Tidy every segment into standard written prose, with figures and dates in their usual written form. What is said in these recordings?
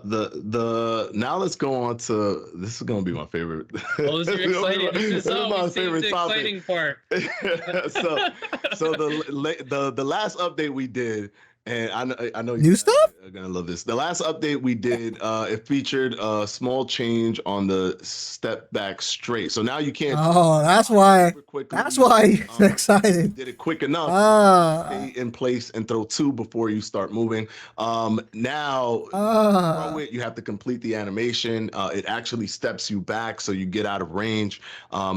the now let's go on to this is gonna be my favorite. Oh, this is exciting. This is my favorite topic. Exciting part. so the last update we did, and I know New stuff are gonna love this. The last update we did, it featured a small change on the step back straight. So now you can't. Oh, that's why. That's why you're excited. Did it quick enough. Stay in place and throw 2 before you start moving. Now throw it, you have to complete the animation. It actually steps you back so you get out of range.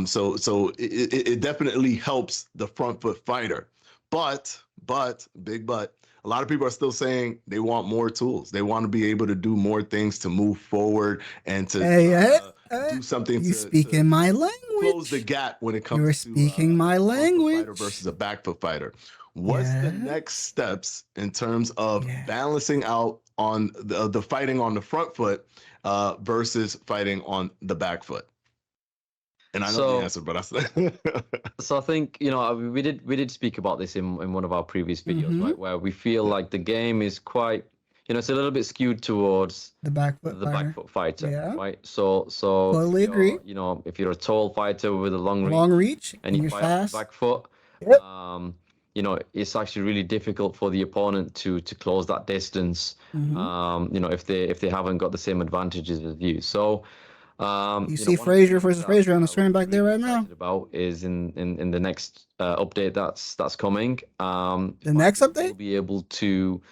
So it definitely helps the front foot fighter. But big but. A lot of people are still saying they want more tools. They want to be able to do more things to move forward and to do something. You speaking my language. Close the gap when it comes to You're speaking my language. Fighter versus a back foot fighter. What's the next steps in terms of balancing out on the fighting on the front foot versus fighting on the back foot? And I know the answer, but so I think, you know, we did speak about this in one of our previous videos, right? Where we feel like the game is quite, you know, it's a little bit skewed towards the back foot fighter, right? So totally agree. You know, if you're a tall fighter with a long reach and you fight fast, back foot, you know, it's actually really difficult for the opponent to close that distance. You know, if they haven't got the same advantages as you. So. You see Frazier versus Frazier on the screen back there right now. About is in the next update that's coming. The next update will be able to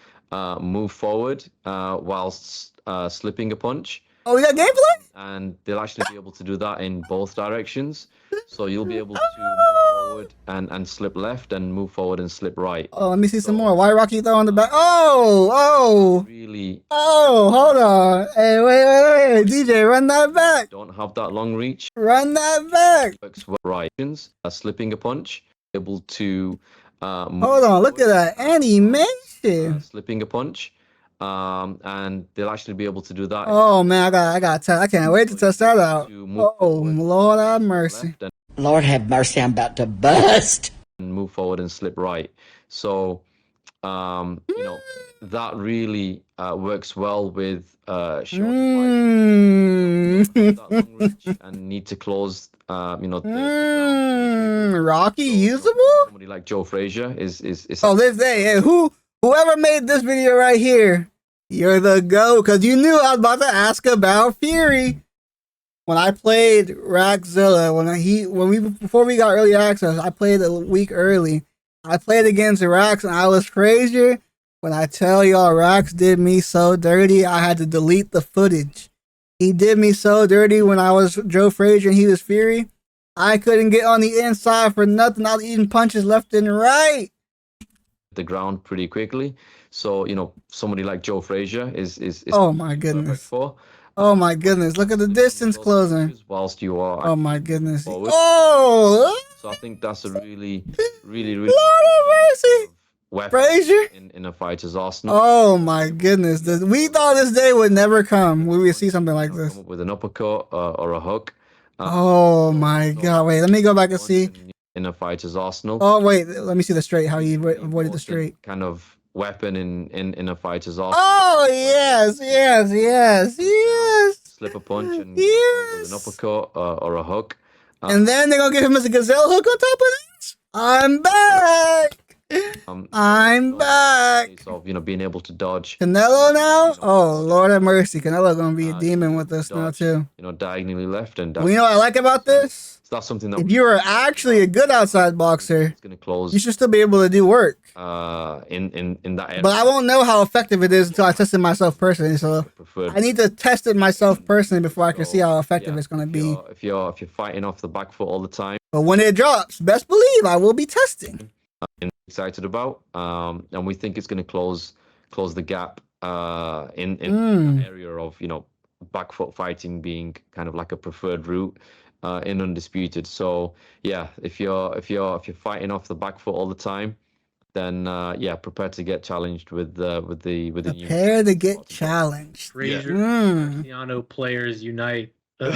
move forward whilst slipping a punch. Oh, we got gameplay, and they'll actually be able to do that in both directions. So you'll be able to move forward and slip left, and move forward and slip right. Oh, let me see some more. Why Rocky throw on the back? Oh, really? Oh, hold on. Hey, wait, DJ, run that back. Don't have that long reach. Run that back. Works right. Slipping a punch, able to. Hold on, look at that animation. Slipping a punch. And they'll actually be able to do that. Oh man, I can't wait to test that out. Oh Lord have mercy. Lord have mercy, I'm about to bust. And move forward and slip right. So, you know, that really works well with short that long reach and need to close. You know, Rocky usable. Somebody like Joe Frazier is. Oh, this day, hey, whoever made this video right here, you're the GOAT, because you knew I was about to ask about Fury. When I played Raxzilla, before we got early access, I played a week early. I played against Rax and I was Frazier. When I tell y'all, Rax did me so dirty, I had to delete the footage. He did me so dirty when I was Joe Frazier and he was Fury. I couldn't get on the inside for nothing. I was eating punches left and right. The ground pretty quickly. So, you know, somebody like Joe Frazier is oh my goodness. Oh my goodness. Look at the distance closing. Whilst you are. Oh my goodness. Forward. Oh! So I think that's a really Lord have mercy. Weapon Frazier in a fighter's arsenal. Oh my goodness. We thought this day would never come. We would see something like this. With an uppercut or a hook. Oh my God. Wait, let me go back and see. In a fighter's arsenal. Oh wait, let me see the straight. How he avoided the straight. Kind of weapon in a fighter's arsenal. Oh yes. Slip a punch and with an uppercut or a hook. And then they're gonna give him as a gazelle hook on top of this. I'm back. I'm back. So, you know, being able to dodge. Canelo now? Oh, Lord have mercy. Canelo gonna be a demon with us now too. You know, diagonally left and. Well, you know what I like about this? So that's something that. If you are actually a good outside boxer, it's gonna close. You should still be able to do work. In that area. But I won't know how effective it is until I test it myself personally. So I need to test it myself personally before I can see how effective it's gonna be. If you're fighting off the back foot all the time. But when it drops, best believe I will be testing. Excited about, and we think it's going to close the gap in the area of, you know, back foot fighting being kind of like a preferred route in Undisputed. So yeah, if you're fighting off the back foot all the time, then yeah, prepare to get challenged with the prepare to get challenged. Frazier, Cristiano players unite. And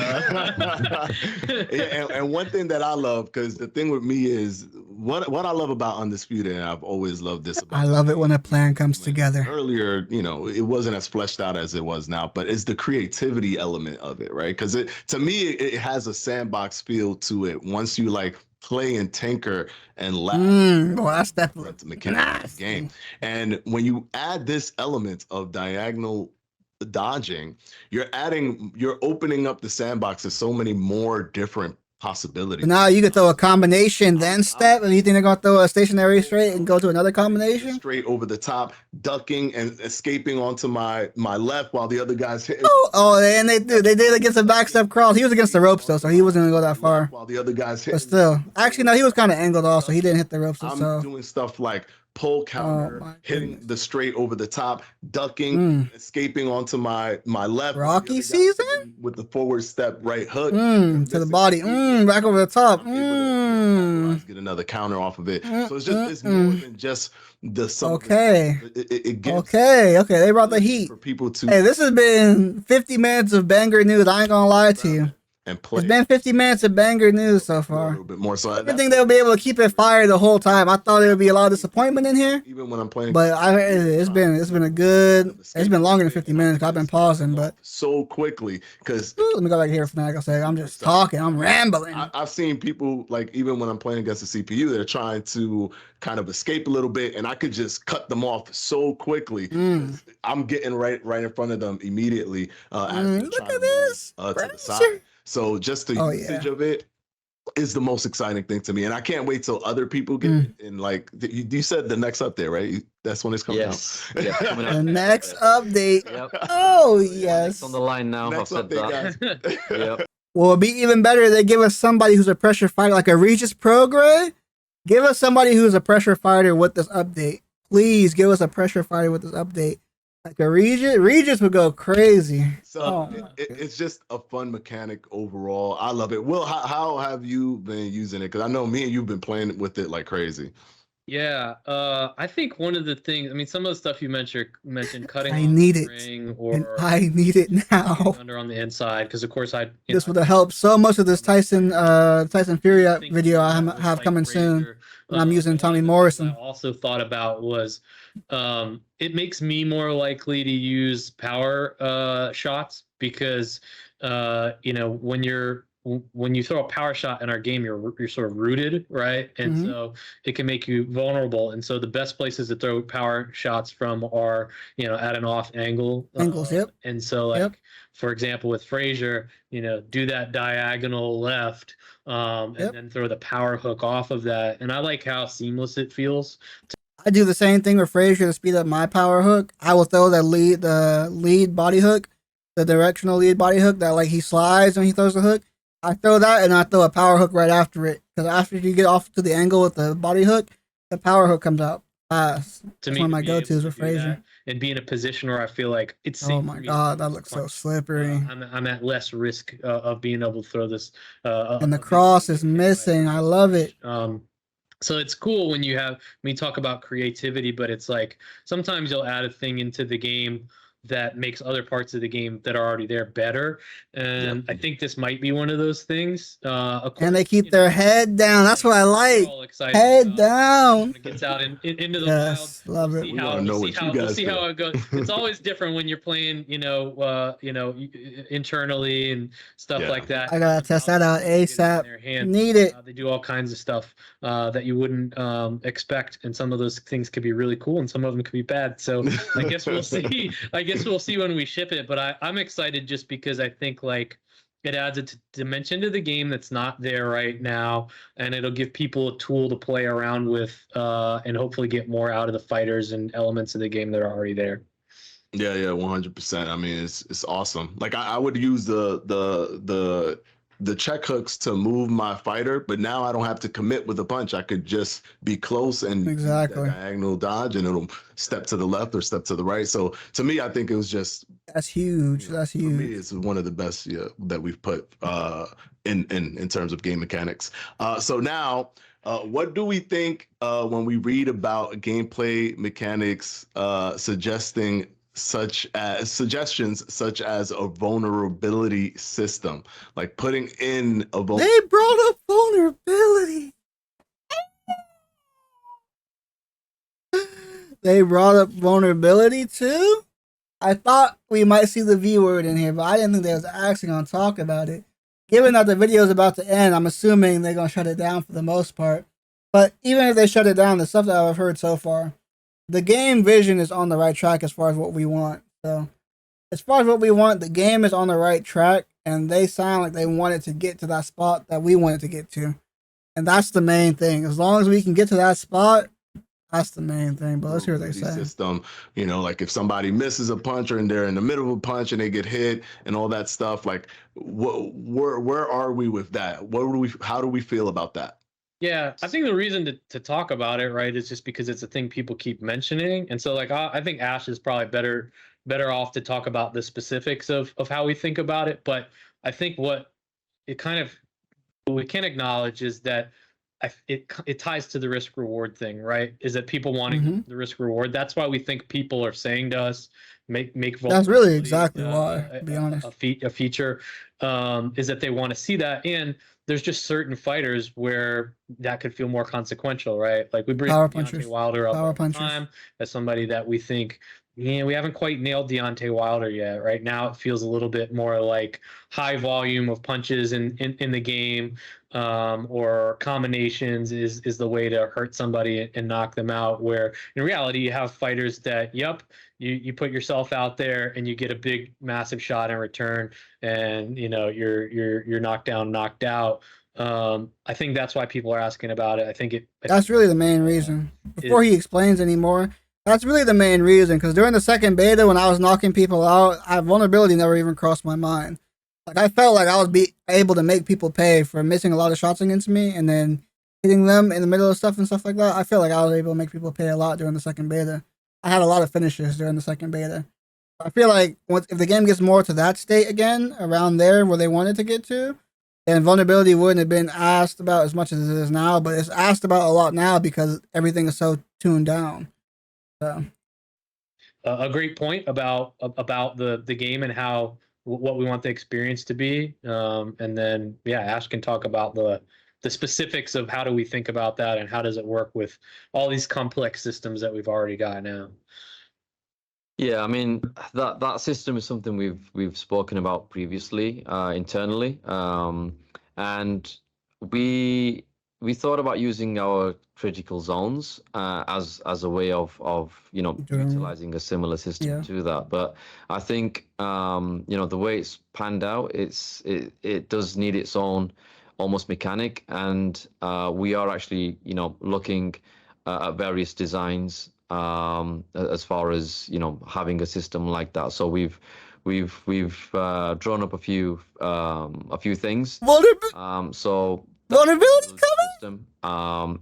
one thing that I love, because the thing with me is what I love about Undisputed, and I've always loved this about I love it when a plan comes together. earlier, it wasn't as fleshed out as it was now, but it's the creativity element of it, right? Because to me, it has a sandbox feel to it. Once you like play and tinker and laugh, well, that's definitely the mechanics of the game. And when you add this element of diagonal dodging, you're opening up the sandbox to so many more different possibilities. So now you could throw a combination, then step, and you think they're gonna throw a stationary straight and go to another combination? Straight over the top, ducking and escaping onto my left while the other guy's hitting. Oh, and they did against a backstep cross. He was against the ropes though, so he wasn't gonna go that far. While the other guy's hitting. But still, actually, no, he was kind of angled off, so he didn't hit the ropes. I'm doing stuff like pull counter, hitting the straight over the top, ducking, escaping onto my left. Rocky season with the forward step right hook to the body, back over the top. Get another counter off of it. So it's more than just the sum. Okay. It gets okay. They brought the heat for people to. Hey, this has been 50 minutes of banger news. I ain't gonna lie to you. And play. It's been 50 minutes of banger news so far. A little bit more. So I think they'll be able to keep it fire the whole time. I thought there would be a lot of disappointment in here. Even when I'm playing. But it's been a good. It's been longer than 50 minutes. I've been pausing, but so quickly because. Let me go back here for Fanatic. I say I'm just talking. I'm rambling. I've seen people like even when I'm playing against the CPU, they're trying to kind of escape a little bit, and I could just cut them off so quickly. I'm getting right in front of them immediately. Look at this to the side. So just the usage of it is the most exciting thing to me, and I can't wait till other people get it. And like you said, the next update, right? That's when it's coming out. Yeah, coming out. The next update. Yep. Oh yes. Next on the line now. Next update, guys. Yep. Well, it'd be even better if they give us somebody who's a pressure fighter, like a Regis Prograde. Give us somebody who's a pressure fighter with this update. Please give us a pressure fighter with this update. Like a Regis would go crazy. So it's just a fun mechanic overall. I love it. Will, how have you been using it? Because I know me and you've been playing with it like crazy. Yeah, I think one of the things, I mean, some of the stuff you mentioned cutting I off need the it. ring And I need it now. under on the inside, because of course this would have helped so much with this Tyson Fury video I have coming soon. And I'm using Tommy Morrison. I also thought about was it makes me more likely to use power shots because when you throw a power shot in our game, you're sort of rooted, right? And so it can make you vulnerable. And so the best places to throw power shots from are, at an off angle. Angles, yep. And so for example, with Frazier, do that diagonal left and then throw the power hook off of that. And I like how seamless it feels. I do the same thing with Frazier to speed up my power hook. I will throw the lead body hook, the directional lead body hook that like he slides when he throws the hook. I throw that and I throw a power hook right after it. Because after you get off to the angle with the body hook, the power hook comes out fast. That's one of my go-tos with Frazier. And be in a position where I feel like it's safe. Oh my God, that looks so slippery. I'm at less risk of being able to throw this. And the cross is missing. I love it. So it's cool when you talk about creativity, but it's like sometimes you'll add a thing into the game that makes other parts of the game that are already there better. And I think this might be one of those things. And they keep their head down. That's what I like. Head down. It gets out into the wild. Love it. We'll see how it goes. It's always different when you're playing, internally and stuff like that. I gotta test that out ASAP. Need it. They do all kinds of stuff that you wouldn't expect, and some of those things could be really cool, and some of them could be bad. So I guess we'll see. We'll see when we ship it, but I'm excited just because I think like it adds a dimension to the game that's not there right now, and it'll give people a tool to play around with and hopefully get more out of the fighters and elements of the game that are already there. Yeah, 100%. I mean, it's awesome. Like I would use the check hooks to move my fighter, but now I don't have to commit with a punch. I could just be close and diagonal dodge, and it'll step to the left or step to the right. So to me, I think it was just that's huge. That's huge. For me, it's one of the best that we've put in terms of game mechanics. So now, what do we think when we read about gameplay mechanics suggestions such as a vulnerability system, like putting in a they brought up vulnerability. they brought up vulnerability too. I thought we might see the V word in here, but I didn't think they was actually gonna talk about it. Given that the video is about to end, I'm assuming they're gonna shut it down for the most part. But even if they shut it down, the stuff that I've heard so far, the game vision is on the right track as far as what we want. So, as far as what we want, the game is on the right track, and they sound like they wanted to get to that spot that we wanted to get to. And that's the main thing. As long as we can get to that spot, that's the main thing. But let's hear what they say. System, you know, like if somebody misses a punch or they're in the middle of a punch and they get hit and all that stuff, like where are we with that? How do we feel about that? Yeah, I think the reason to talk about it, right, is just because it's a thing people keep mentioning. And so like I think Ash is probably better off to talk about the specifics of how we think about it. But I think what we can acknowledge is that it ties to the risk reward thing, right? Is that people wanting the risk reward? That's why we think people are saying to us, make That's really exactly why, to be honest. A feature is that they want to see that, and there's just certain fighters where that could feel more consequential, right? Like we bring Deontay Wilder up all the time as somebody that we think, yeah, we haven't quite nailed Deontay Wilder yet. Right now, it feels a little bit more like high volume of punches in the game, or combinations is the way to hurt somebody and knock them out. Where in reality, you have fighters that, you put yourself out there and you get a big, massive shot in return, and you're knocked down, knocked out. I think that's why people are asking about it. I think that's really the main reason. Before he explains anymore. That's really the main reason, because during the second beta, when I was knocking people out, vulnerability never even crossed my mind. Like, I felt like I was able to make people pay for missing a lot of shots against me and then hitting them in the middle of stuff and stuff like that. I feel like I was able to make people pay a lot during the second beta. I had a lot of finishes during the second beta. I feel like if the game gets more to that state again, around there where they wanted to get to, then vulnerability wouldn't have been asked about as much as it is now, but it's asked about a lot now because everything is so tuned down. So. A great point about the game and what we want the experience to be, and then Ash can talk about the specifics of how do we think about that and how does it work with all these complex systems that we've already got now. Yeah, I mean that system is something we've spoken about previously internally, and we thought about using our critical zones as a way of utilizing a similar system to that. But I think the way it's panned out, it does need its own almost mechanic, and we are actually looking at various designs as far as having a system like that. So we've drawn up a few things. So vulnerability coming? System,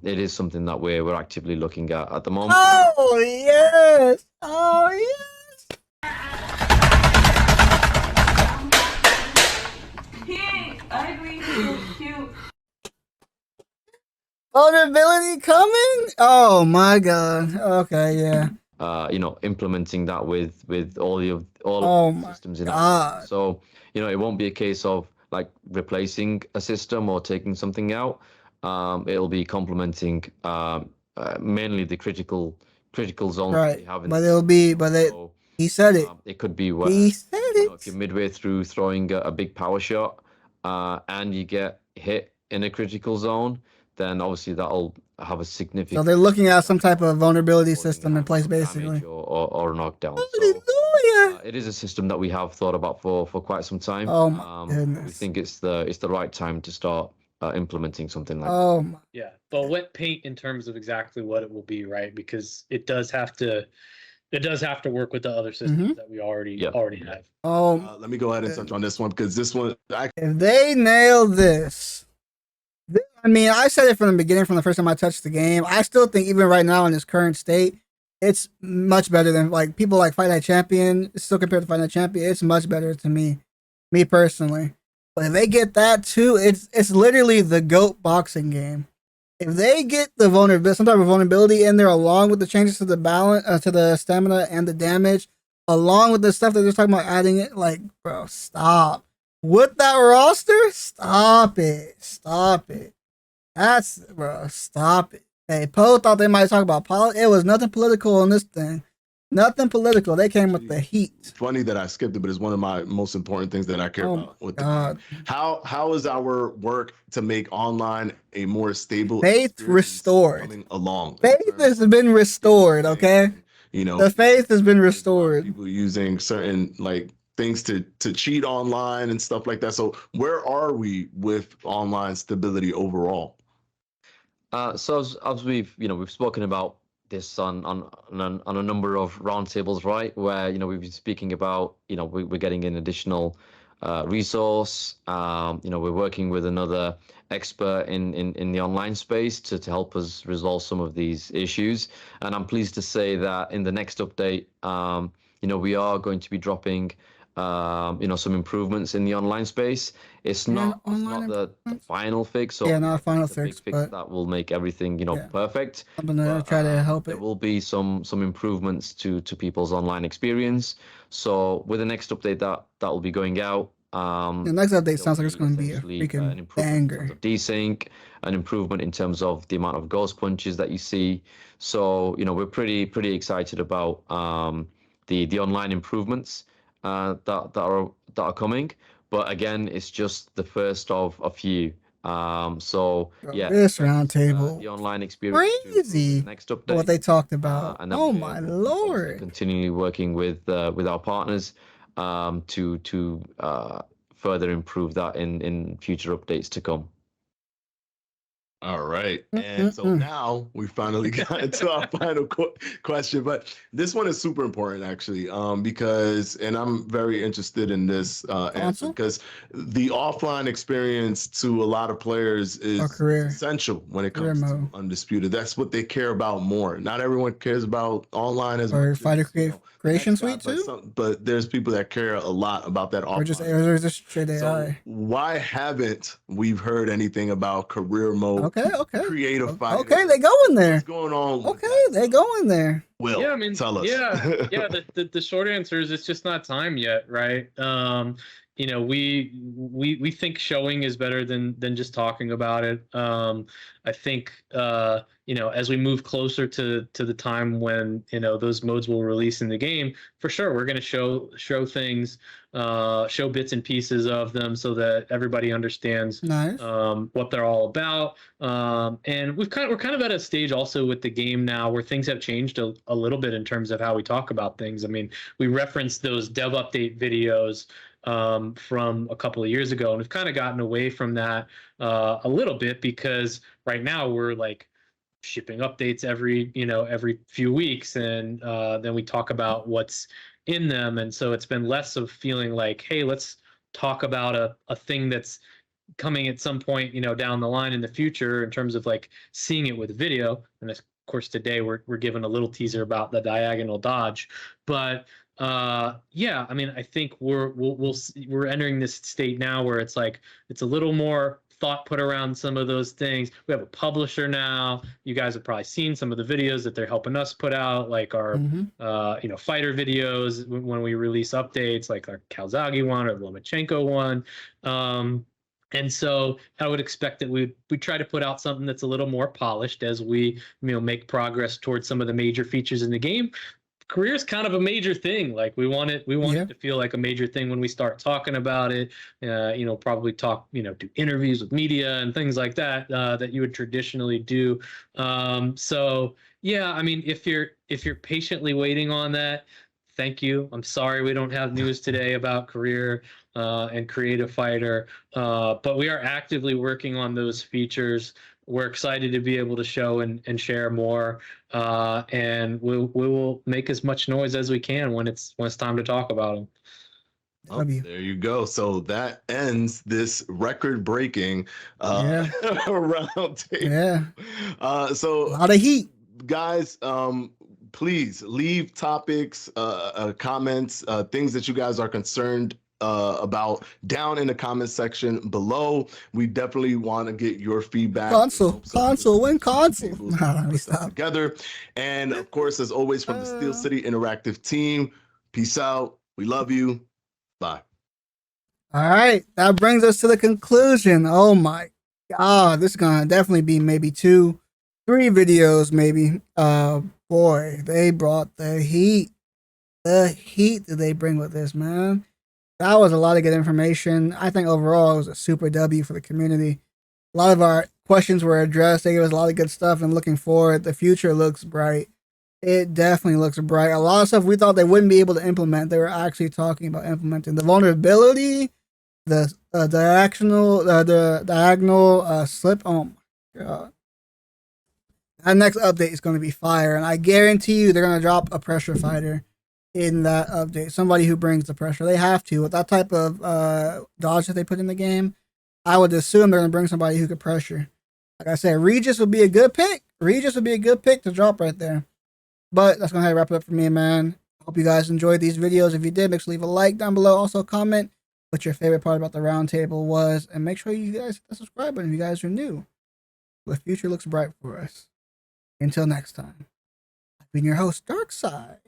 it is something that we're actively looking at the moment. Oh yes! Oh yes! I agree. Cute. Vulnerability coming? Oh my god. Okay, yeah. Implementing that with all of the systems in it. So, it won't be a case of like replacing a system or taking something out. It'll be complementing mainly the critical zones that we have in he said it. It could be where if you're midway through throwing a big power shot and you get hit in a critical zone, then obviously that'll have a significant. So they're looking at some type of vulnerability system in place, basically, or knockdown. So, it is a system that we have thought about for quite some time. Oh my goodness! We think it's the right time to start implementing something like that. Yeah, but wet paint in terms of exactly what it will be, right? Because it does have to work with the other systems that we already have. Let me go ahead and touch on this one, because this one, if they nail this. I mean, I said it from the beginning, from the first time I touched the game. I still think even right now in its current state, it's much better than like people like Fight Night Champion. Still compared to Fight Night Champion, it's much better to me personally. But if they get that too, it's literally the GOAT boxing game. If they get the vulnerability, some type of vulnerability in there, along with the changes to the balance, to the stamina and the damage, along with the stuff that they're talking about adding it, like, bro, stop. With that roster, stop it. Stop it. Stop it. Hey, Poe thought they might talk about politics. It was nothing political on this thing. Nothing political. They came with the heat. Funny that I skipped it, but it's one of my most important things that I care about with the game. How is our work to make online a more stable faith restored coming along? Faith has been restored, okay? You know, the faith has been restored. People using certain like things to cheat online and stuff like that. So where are we with online stability overall? So as we've spoken about this on a number of roundtables, right? Where we've been speaking about we're getting an additional resource. We're working with another expert in the online space to help us resolve some of these issues. And I'm pleased to say that in the next update, we are going to be dropping some improvements in the online space. It's not the final fix, or not a final fix, but that will make everything perfect. I'm gonna try to help it. There will be some improvements to people's online experience. So with the next update that will be going out, the next update sounds like it's going to be a freaking banger. Desync, an improvement in terms of the amount of ghost punches that you see. So we're pretty excited about the online improvements that are coming. But again, it's just the first of a few. So yeah, this roundtable, the online experience, crazy. Next update, what they talked about. And oh my lord! Continually working with our partners to further improve that in future updates to come. All right. And so now we finally got into our final question, but this one is super important actually, because, and I'm very interested in this answer, because the offline experience to a lot of players is essential when it comes to Undisputed. That's what they care about more. Not everyone cares about online as much. Fighter Creation Suite too? But there's people that care a lot about that offline. Or just straight AI. So why haven't we heard anything about career mode? Okay. Creative fighter. Okay, they go in there. What's going on? Okay, they go in there. Will, yeah, I mean, tell us. Yeah. The short answer is it's just not time yet, right? We think showing is better than just talking about it. I think as we move closer to the time when those modes will release in the game, for sure we're going to show things, show bits and pieces of them so that everybody understands what they're all about. And we're kind of at a stage also with the game now where things have changed a little bit in terms of how we talk about things. I mean, we referenced those dev update videos from a couple of years ago, and we've kind of gotten away from that a little bit, because right now we're like shipping updates every few weeks, and then we talk about what's in them. And so it's been less of feeling like, hey, let's talk about a thing that's coming at some point down the line in the future in terms of like seeing it with video. And of course today we're given a little teaser about the diagonal dodge, but yeah, I mean, I think we're entering this state now where it's like it's a little more thought put around some of those things. We have a publisher now. You guys have probably seen some of the videos that they're helping us put out, like our fighter videos when we release updates, like our Calzaghe one or Lomachenko one. And so I would expect that we try to put out something that's a little more polished as we make progress towards some of the major features in the game. Career is kind of a major thing. Like we want it to feel like a major thing when we start talking about it. Probably talk, do interviews with media and things like that that you would traditionally do. So yeah, I mean, if you're patiently waiting on that, thank you. I'm sorry we don't have news today about career and creative fighter, but we are actively working on those features. We're excited to be able to show and share more, and we will make as much noise as we can when it's time to talk about them. Oh, there you go. So that ends this record-breaking round table. Yeah. So a lot of heat, guys. Please leave topics, comments, things that you guys are concerned about down in the comment section below. We definitely want to get your feedback. Console. Let me stop. Together. And of course, as always, from the Steel City Interactive team, peace out. We love you. Bye. All right. That brings us to the conclusion. Oh my God. This is going to definitely be maybe 2 3 videos maybe. Boy, they brought the heat. The heat that they bring with this, man. That was a lot of good information. I think overall it was a super W for the community. A lot of our questions were addressed. They gave us a lot of good stuff, and looking forward, the future looks bright. It definitely looks bright. A lot of stuff we thought they wouldn't be able to implement, they were actually talking about implementing. The vulnerability, the diagonal slip. Oh my god! That next update is going to be fire, and I guarantee you they're going to drop a pressure fighter in that update. Somebody who brings the pressure. They have to. With that type of dodge that they put in the game, I would assume they're going to bring somebody who could pressure. Like I said, Regis would be a good pick. Regis would be a good pick to drop right there. But that's going to wrap it up for me, man. Hope you guys enjoyed these videos. If you did, make sure to leave a like down below. Also, comment what your favorite part about the roundtable was. And make sure you guys hit the subscribe button if you guys are new. The future looks bright for us. Until next time, I've been your host, Darhkseid.